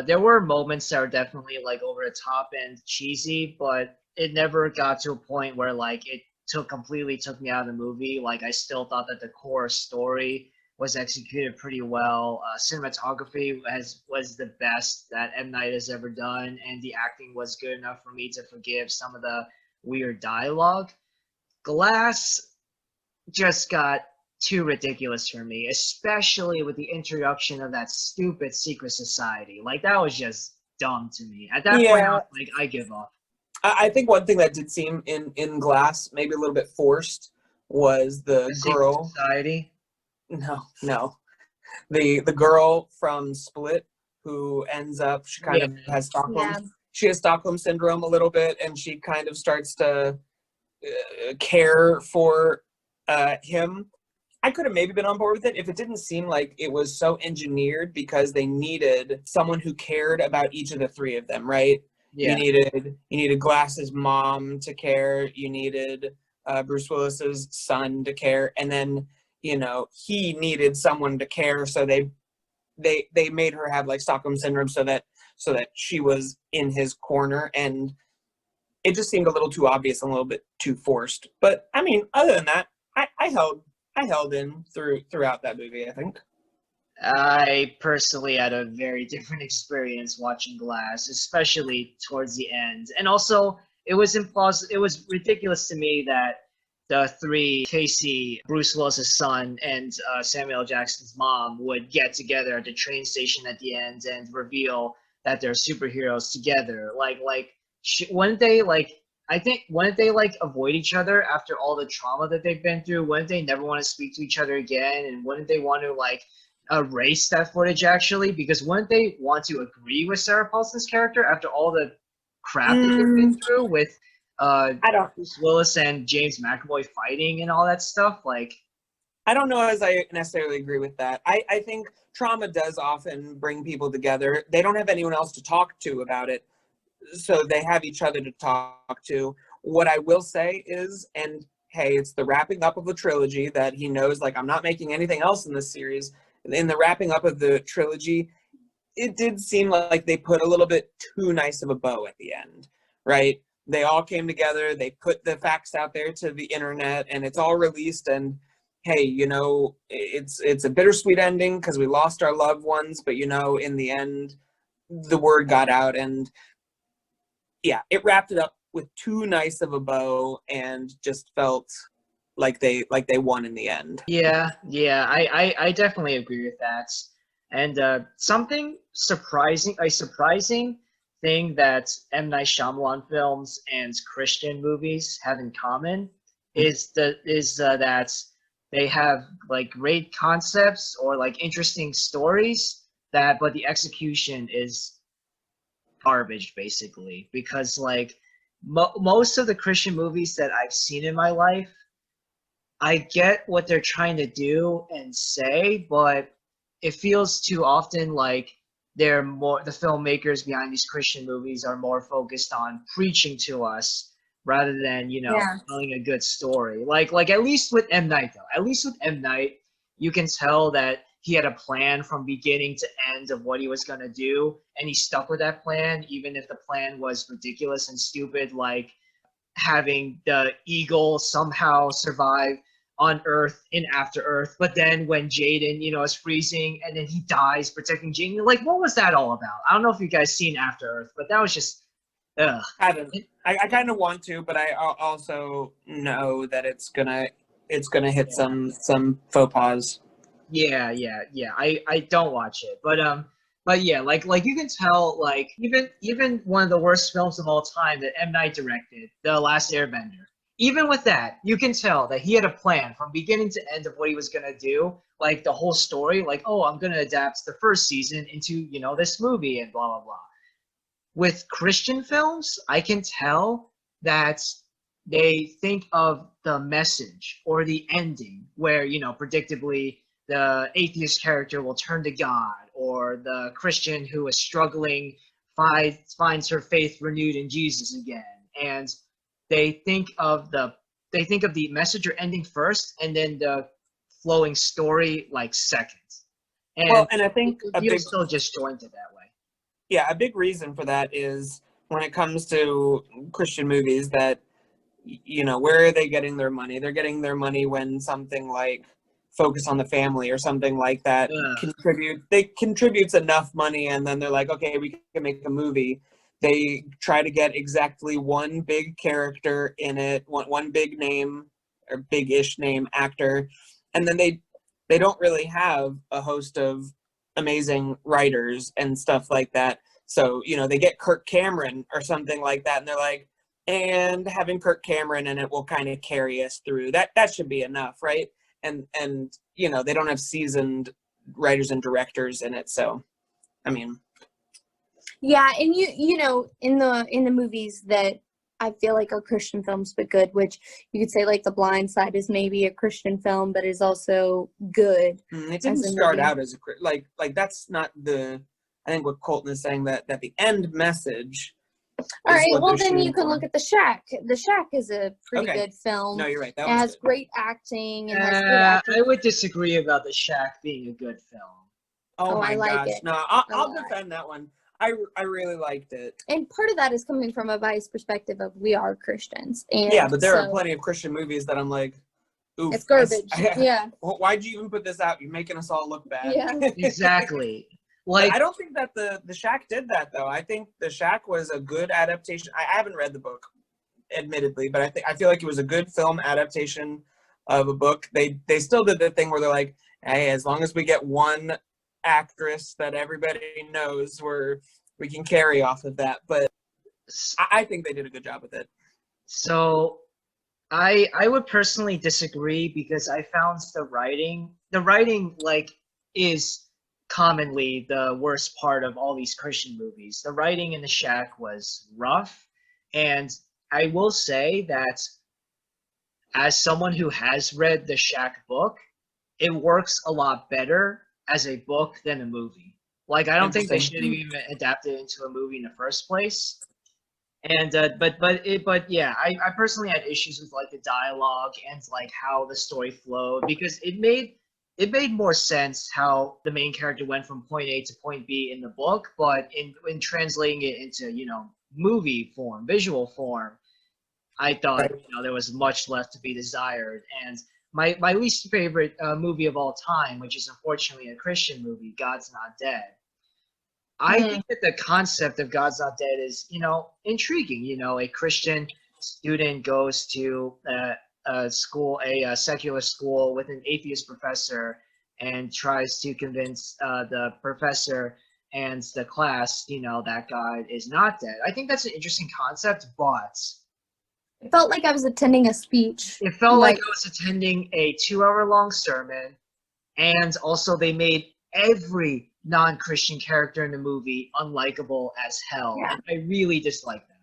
there were moments that were definitely like over the top and cheesy, but it never got to a point where like it completely took me out of the movie. Like I still thought that the core story was executed pretty well. Cinematography was the best that M. Night has ever done, and the acting was good enough for me to forgive some of the weird dialogue. Glass just got too ridiculous for me, especially with the introduction of that stupid secret society. Like that was just dumb to me. At that point, I was like, I give up. I think one thing that did seem in Glass maybe a little bit forced was the girl. Society? No. The girl from Split who ends up, she kind of has Stockholm. Yeah. She has Stockholm syndrome a little bit, and she kind of starts to care for him. I could have maybe been on board with it if it didn't seem like it was so engineered because they needed someone who cared about each of the three of them, right? Yeah. You needed Glass's mom to care. You needed Bruce Willis's son to care, and then he needed someone to care. So they made her have like Stockholm syndrome so that she was in his corner, and it just seemed a little too obvious and a little bit too forced. But I mean, other than that, I held in throughout that movie, I think. I personally had a very different experience watching Glass, especially towards the end. And also, it was ridiculous to me that the three, Casey, Bruce Willis' son, and Samuel L. Jackson's mom would get together at the train station at the end and reveal that they're superheroes together. Wouldn't they avoid each other after all the trauma that they've been through? Wouldn't they never want to speak to each other again? And wouldn't they want to erase that footage actually? Because wouldn't they want to agree with Sarah Paulson's character after all the crap that they've been through with Bruce Willis and James McAvoy fighting and all that stuff? I don't know as I necessarily agree with that. I think trauma does often bring people together. They don't have anyone else to talk to about it, so they have each other to talk to. What I will say is, and hey, it's the wrapping up of the trilogy that he knows, I'm not making anything else in this series. In the wrapping up of the trilogy, it did seem like they put a little bit too nice of a bow at the end, right? they all came together, they put the facts out there to the internet, and it's all released. And hey, it's a bittersweet ending because we lost our loved ones, but in the end, the word got out, and yeah, it wrapped it up with too nice of a bow, and just felt like they won in the end. Yeah, I definitely agree with that. And something surprising, a surprising thing that M. Night Shyamalan films and Christian movies have in common is that they have like great concepts or like interesting stories but the execution is garbage basically, because like most of the Christian movies that I've seen in my life, I get what they're trying to do and say, but it feels too often like the filmmakers behind these Christian movies are more focused on preaching to us rather than, Yeah. telling a good story. Like at least with M. Night though. At least with M. Night, you can tell that he had a plan from beginning to end of what he was gonna do, and he stuck with that plan, even if the plan was ridiculous and stupid, like having the eagle somehow survive on Earth in After Earth, but then when Jaden, is freezing and then he dies protecting Jaden, like what was that all about? I don't know if you guys seen After Earth, but that was just, ugh. I kind of want to, but I also know that it's gonna hit some faux pas. Yeah. I don't watch it, but yeah, like you can tell, like even one of the worst films of all time that M. Night directed, The Last Airbender. Even with that, you can tell that he had a plan from beginning to end of what he was gonna do, like the whole story, like, oh, I'm gonna adapt the first season into, this movie and blah blah blah. With Christian films, I can tell that they think of the message or the ending where, predictably the atheist character will turn to God, or the Christian who is struggling finds her faith renewed in Jesus again. And they think of the message or ending first, and then the flowing story like second. And Well, and I think it feels so disjointed that way. yeah, a big reason for that is when it comes to Christian movies that, where are they getting their money? They're getting their money when something like Focus on the Family or something like that contributes enough money, and then they're like, okay, we can make a movie. They try to get exactly one big character in it, one big name or big-ish name actor, and then they don't really have a host of amazing writers and stuff like that. So, they get Kirk Cameron or something like that, and they're like, and having Kirk Cameron in it will kind of carry us through. That should be enough, right? And they don't have seasoned writers and directors in it, so I mean, Yeah, and in the movies that I feel like are Christian films but good, which you could say like The Blind Side is maybe a Christian film but is also good. it didn't start out as like that's not the, I think what Colton is saying, that the end message. All right, well then you can look at The Shack. The Shack is a pretty good film. No, you're right. It has great acting. I would disagree about The Shack being a good film. Oh my I like gosh. it. No, I'll defend that one. I really liked it. And part of that is coming from a biased perspective of we are Christians. And yeah, but there are plenty of Christian movies that I'm like, oof. It's garbage. Yeah. Why'd you even put this out? You're making us all look bad. Yeah. Exactly. Like, I don't think that the Shack did that though. I think The Shack was a good adaptation. I haven't read the book, admittedly, but I feel like it was a good film adaptation of a book. They still did the thing where they're like, hey, as long as we get one actress that everybody knows, we can carry off of that. But I think they did a good job with it. So I would personally disagree, because I found the writing like is commonly the worst part of all these Christian movies. The writing in The Shack was rough, and I will say that as someone who has read the Shack book, it works a lot better as a book than a movie. Like, I don't think they should have even adapted it into a movie in the first place. And but yeah, I personally had issues with like the dialogue and like how the story flowed, because it made more sense how the main character went from point A to point B in the book, but in translating it into movie form, visual form, I thought, Right. there was much left to be desired. And my least favorite movie of all time, which is unfortunately a Christian movie, God's Not Dead. I Mm. think that the concept of God's Not Dead is, intriguing. A Christian student goes to a school, a secular school with an atheist professor, and tries to convince the professor and the class, that God is not dead. I think that's an interesting concept, but It felt like I was attending a speech. it felt like Like, I was attending a 2-hour long sermon, and also they made every non-Christian character in the movie unlikable as hell. yeah, And I really dislike that.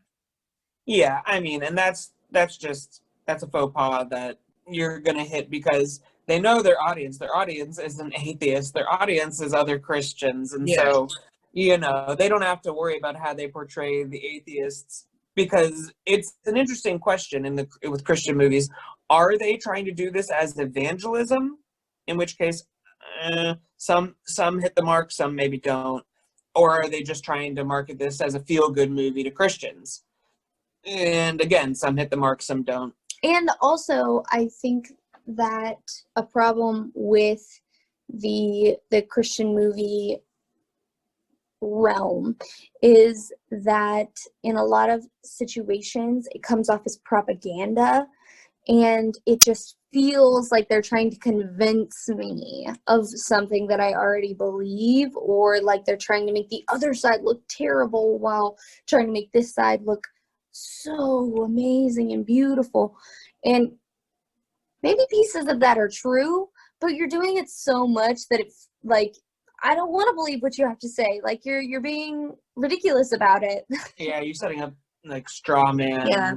Yeah, I mean, and that's a faux pas that you're gonna hit because they know their audience. Their audience isn't atheists. Their audience is other Christians, and Yes, so they don't have to worry about how they portray the atheists because it's an interesting question with Christian movies. Are they trying to do this as evangelism? In which case, some hit the mark, some maybe don't. Or are they just trying to market this as a feel-good movie to Christians? And again, some hit the mark, some don't. and also I think that a problem with the Christian movie realm is that in a lot of situations it comes off as propaganda, and it just feels like they're trying to convince me of something that I already believe, or like they're trying to make the other side look terrible while trying to make this side look so amazing and beautiful. And maybe pieces of that are true, but you're doing it so much that it's like, I don't want to believe what you have to say. Like, you're being ridiculous about it. Yeah, you're setting up like straw man Yeah.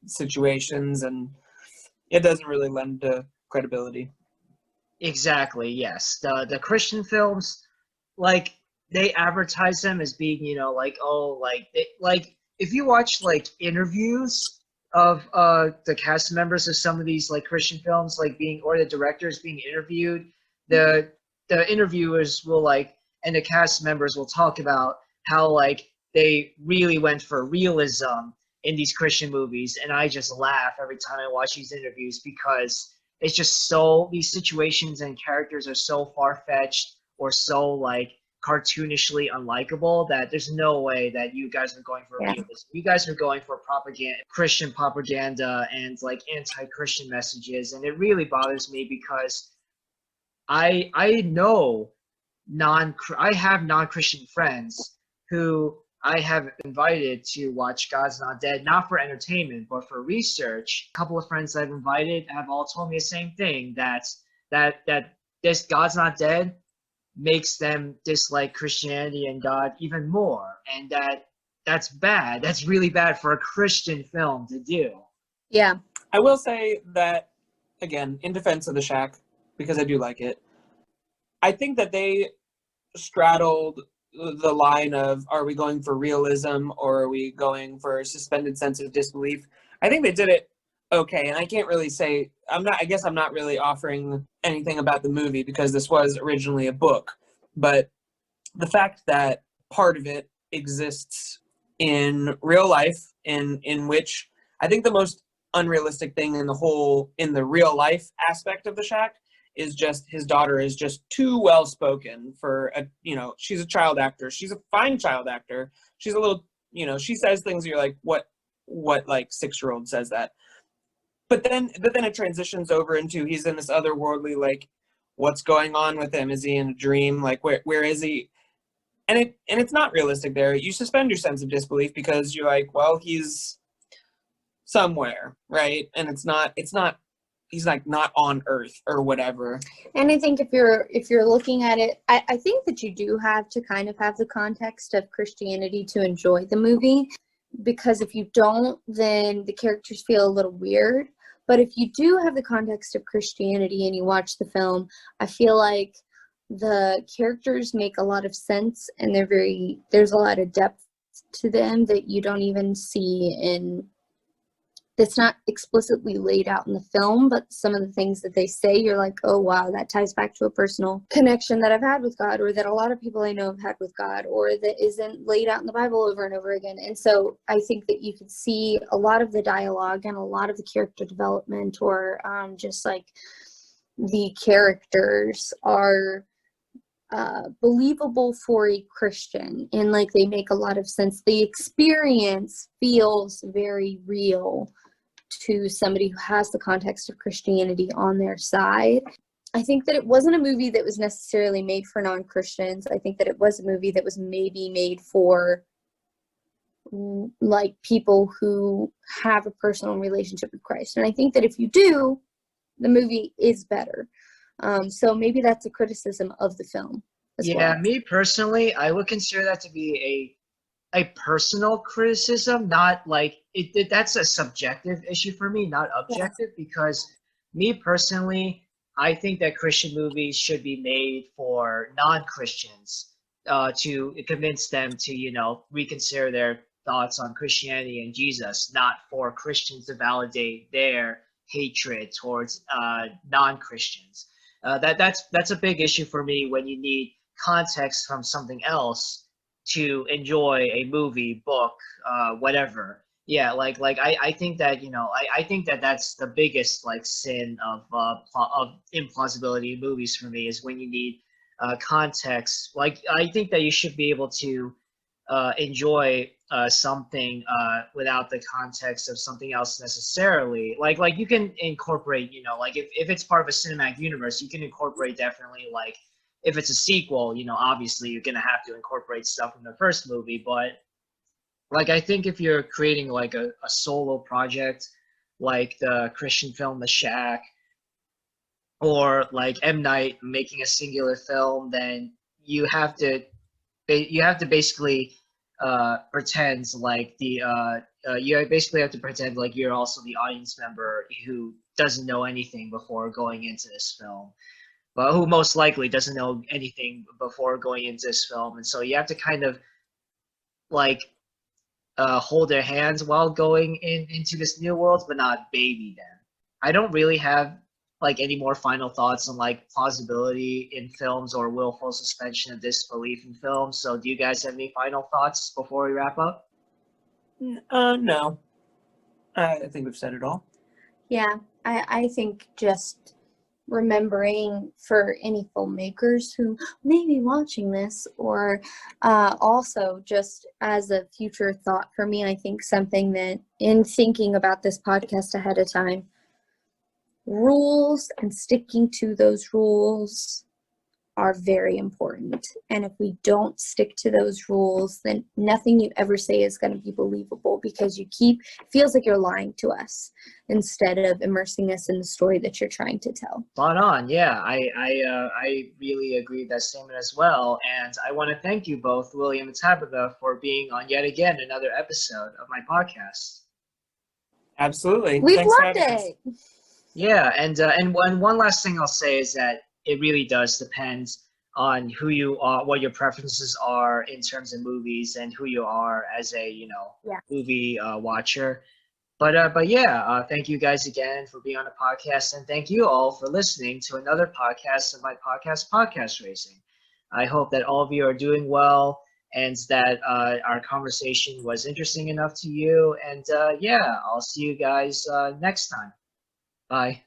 situations, and it doesn't really lend to credibility. exactly. Yes, the Christian films, like they advertise them as being, like, oh, like if you watch like interviews of the cast members of some of these like Christian films, like being or the directors being interviewed, the interviewers will like and the cast members will talk about how like they really went for realism in these Christian movies, and I just laugh every time I watch these interviews because it's just so these situations and characters are so far-fetched or so like cartoonishly unlikable that there's no way that you guys are going for Yeah. realism. You guys are going for propaganda, Christian propaganda, and like anti-Christian messages, and it really bothers me because I know I have non-Christian friends who I have invited to watch God's Not Dead, not for entertainment, but for research. A couple of friends I've invited have all told me the same thing, that this God's Not Dead makes them dislike Christianity and God even more, and that's bad. That's really bad for a Christian film to do. Yeah. I will say that, again, in defense of The Shack, because I do like it, I think that they straddled the line of, are we going for realism or are we going for a suspended sense of disbelief? I think they did it okay, and I can't really say, I guess I'm not really offering anything about the movie because this was originally a book, but the fact that part of it exists in real life, in which I think the most unrealistic thing in the real life aspect of The Shack is just his daughter is just too well spoken for she's a child actor. She's a fine child actor. She's a little, she says things you're like, what like 6-year-old says that? But then it transitions over into he's in this otherworldly, like, what's going on with him? Is he in a dream? Like, where is he? And it's not realistic there. You suspend your sense of disbelief because you're like, well, he's somewhere, right? And it's not he's like not on Earth or whatever. And I think if you're looking at it, I think that you do have to kind of have the context of Christianity to enjoy the movie, because if you don't, then the characters feel a little weird. But if you do have the context of Christianity and you watch the film, I feel like the characters make a lot of sense, and there's a lot of depth to them that you don't even see in that's not explicitly laid out in the film, but some of the things that they say, you're like, oh wow, that ties back to a personal connection that I've had with God, or that a lot of people I know have had with God, or that isn't laid out in the Bible over and over again. And so I think that you could see a lot of the dialogue and a lot of the character development, or just like the characters are believable for a Christian, and like they make a lot of sense. The experience feels very real to somebody who has the context of Christianity on their side. I think that it wasn't a movie that was necessarily made for non-Christians. I think that it was a movie that was maybe made for like people who have a personal relationship with Christ. And I think that if you do, the movie is better. So maybe that's a criticism of the film as well. Me personally, I would consider that to be a personal criticism, not like that's a subjective issue for me, not objective, because me personally, I think that Christian movies should be made for non-Christians to convince them to, you know, reconsider their thoughts on Christianity and Jesus, not for Christians to validate their hatred towards non-Christians. That's a big issue for me when you need context from something else to enjoy a movie, book, whatever. Yeah, I think that, you know, I think that that's the biggest like sin of implausibility in movies for me, is when you need context. Like I think that you should be able to enjoy something without the context of something else necessarily. Like you can incorporate, you know, like if it's part of a cinematic universe, you can incorporate definitely, like if it's a sequel, you know, obviously you're gonna have to incorporate stuff from the first movie. But like I think if you're creating like a solo project, like the Christian film The Shack, or like M. Night making a singular film, then you have to basically pretend like you basically have to pretend like you're also the audience member who doesn't know anything before going into this film, but who most likely doesn't know anything before going into this film. And so you have to kind of like hold their hands while going into this new world, but not baby them. I don't really have like any more final thoughts on like plausibility in films or willful suspension of disbelief in films. So do you guys have any final thoughts before we wrap up? No. I think we've said it all. Yeah, I think just remembering for any filmmakers who may be watching this, or also just as a future thought for me, I think something that in thinking about this podcast ahead of time, rules and sticking to those rules are very important. And if we don't stick to those rules, then nothing you ever say is going to be believable, because feels like you're lying to us instead of immersing us in the story that you're trying to tell. Spot on. Yeah, I really agree with that statement as well. And I want to thank you both, William and Tabitha, for being on yet again another episode of my podcast. Absolutely. We've Thanks for loved having us. it. Yeah, and one last thing I'll say is that it really does depend on who you are, what your preferences are in terms of movies, and who you are as a, you know, movie watcher. But yeah, thank you guys again for being on the podcast, and thank you all for listening to another podcast of my podcast Racing. I hope that all of you are doing well, and that our conversation was interesting enough to you. And yeah, I'll see you guys next time. Bye.